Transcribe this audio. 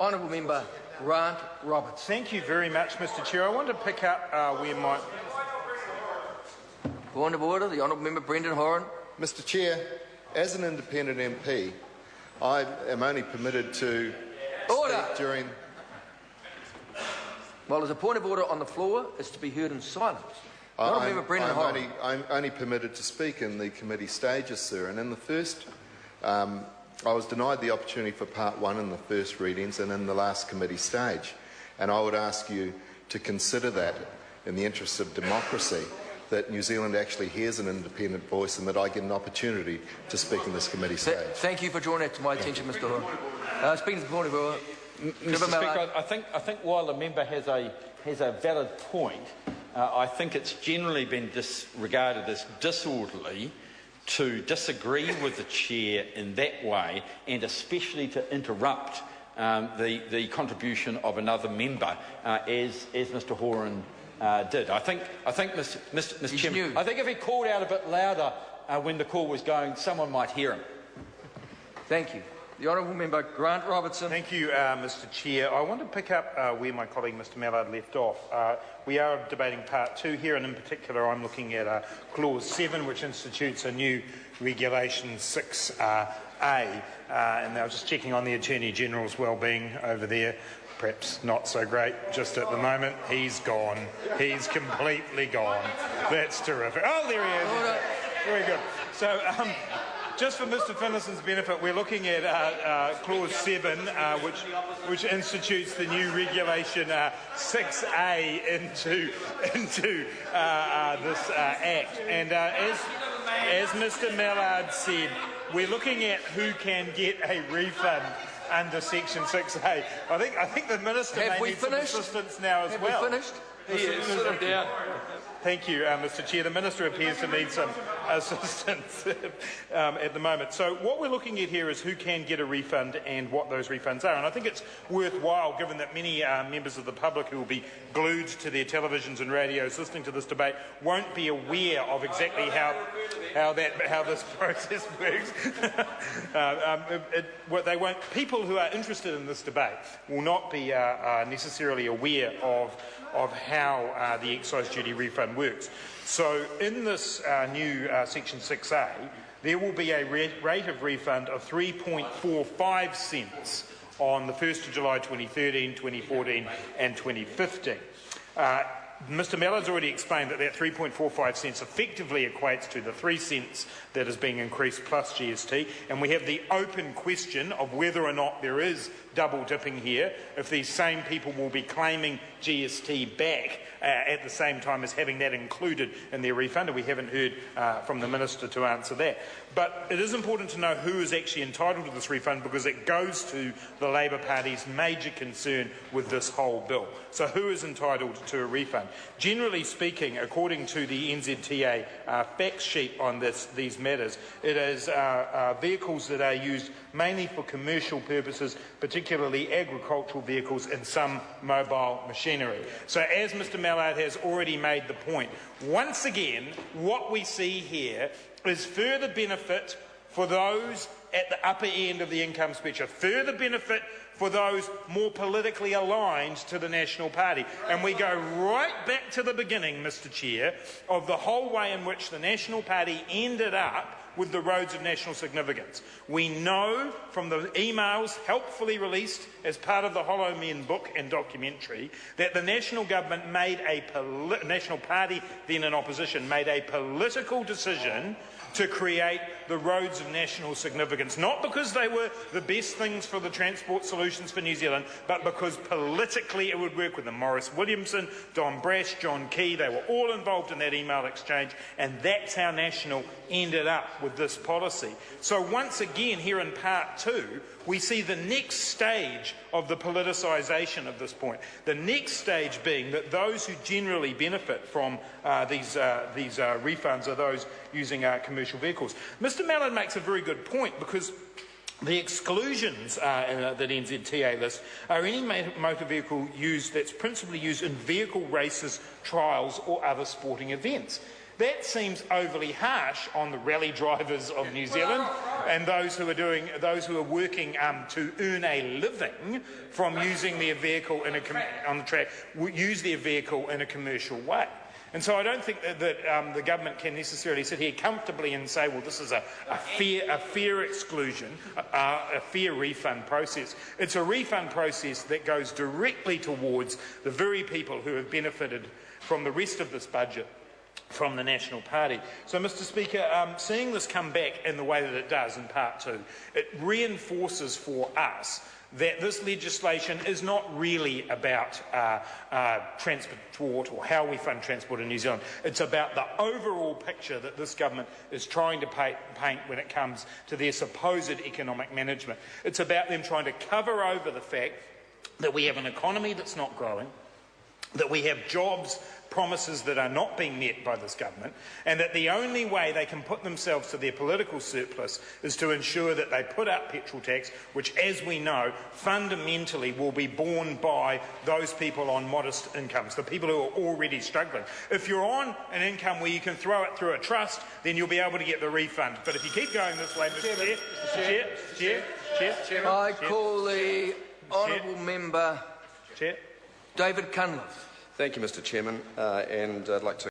Honourable Member Grant Roberts. Thank you very much, Mr Chair. I want to pick up where my... Point of order, the Honourable Member Brendan Horan. Mr Chair, as an independent MP, I am only permitted to speak during... Well, there's a point of order on the floor. It's to be heard in silence. I'm only permitted to speak in the committee stages, sir, and in the first... I was denied the opportunity for part one in the first readings and in the last committee stage, and I would ask you to consider that in the interests of democracy, that New Zealand actually hears an independent voice and that I get an opportunity to speak in this committee stage. Thank you for drawing that to my attention, Mr Horan. Speaking to the point of order, Mr Speaker, I think while the member has a valid point, I think it's generally been regarded as disorderly to disagree with the chair in that way, and especially to interrupt the contribution of another member, as Mr Horan did. I think, Mr Chairman, I think if he called out a bit louder when the call was going, someone might hear him. Thank you. The Honourable Member Grant Robertson. Thank you, Mr Chair. I want to pick up where my colleague Mr Mallard left off. We are debating part two here, and in particular I'm looking at clause 7, which institutes a new regulation 6A. And I was just checking on the Attorney General's well-being over there. Perhaps not so great just at the moment. He's gone. He's completely gone. That's terrific. Oh, there he is. Very good. So, just for Mr Finlayson's benefit, we're looking at clause 7, which institutes the new regulation 6A into this Act. And as Mr Mallard said, we're looking at who can get a refund under Section 6A. I think the Minister may need some assistance now as well. Have we finished? Sit him down. Thank you, Mr Chair. The Minister appears to need some assistance at the moment. So what we're looking at here is who can get a refund and what those refunds are. And I think it's worthwhile, given that many members of the public who will be glued to their televisions and radios listening to this debate won't be aware of exactly how this process works. People who are interested in this debate will not be necessarily aware of how the excise duty refund works. So in this new Section 6A, there will be a rate of refund of 3.45 cents on the 1st of July 2013, 2014 and 2015. Mr Mallard's already explained that 3.45 cents effectively equates to the 3 cents that is being increased plus GST, and we have the open question of whether or not there is double dipping here, if these same people will be claiming GST back at the same time as having that included in their refund, and we haven't heard from the Minister to answer that. But it is important to know who is actually entitled to this refund, because it goes to the Labour Party's major concern with this whole bill. So who is entitled to a refund? Generally speaking, according to the NZTA fact sheet on these matters, it is vehicles that are used mainly for commercial purposes, particularly agricultural vehicles and some mobile machinery. So as Mr Mallard has already made the point, once again, what we see here is further benefit for those at the upper end of the income spectrum, further benefit for those more politically aligned to the National Party. And we go right back to the beginning, Mr Chair, of the whole way in which the National Party ended up with the roads of national significance. We know from the emails helpfully released as part of the Hollow Men book and documentary that the National Government National Party, then in opposition, made a political decision to create the roads of national significance, not because they were the best things for the transport solutions for New Zealand, but because politically it would work with them. Maurice Williamson, Don Brash, John Key, they were all involved in that email exchange, and that's how National ended up with this policy. So once again, here in part two, we see the next stage of the politicisation of this point. The next stage being that those who generally benefit from these refunds are those using commercial vehicles. Mr Mallard makes a very good point, because the exclusions that NZTA lists are any motor vehicle that's principally used in vehicle races, trials or other sporting events. That seems overly harsh on the rally drivers of New Zealand, and those who are working to earn a living from using their vehicle on the track use their vehicle in a commercial way. And so I don't think that the government can necessarily sit here comfortably and say, well, this is a fair exclusion, a fair refund process. It's a refund process that goes directly towards the very people who have benefited from the rest of this budget from the National Party. So, Mr Speaker, seeing this come back in the way that it does in Part 2, it reinforces for us that this legislation is not really about transport or how we fund transport in New Zealand. It's about the overall picture that this government is trying to paint when it comes to their supposed economic management. It's about them trying to cover over the fact that we have an economy that's not growing, that we have jobs promises that are not being met by this government, and that the only way they can put themselves to their political surplus is to ensure that they put up petrol tax, which, as we know, fundamentally will be borne by those people on modest incomes, the people who are already struggling. If you're on an income where you can throw it through a trust, then you'll be able to get the refund. But if you keep going this way, Mr. Chair, I call the honourable member Chair. David Cunliffe. Thank you, Mr Chairman, and I'd like to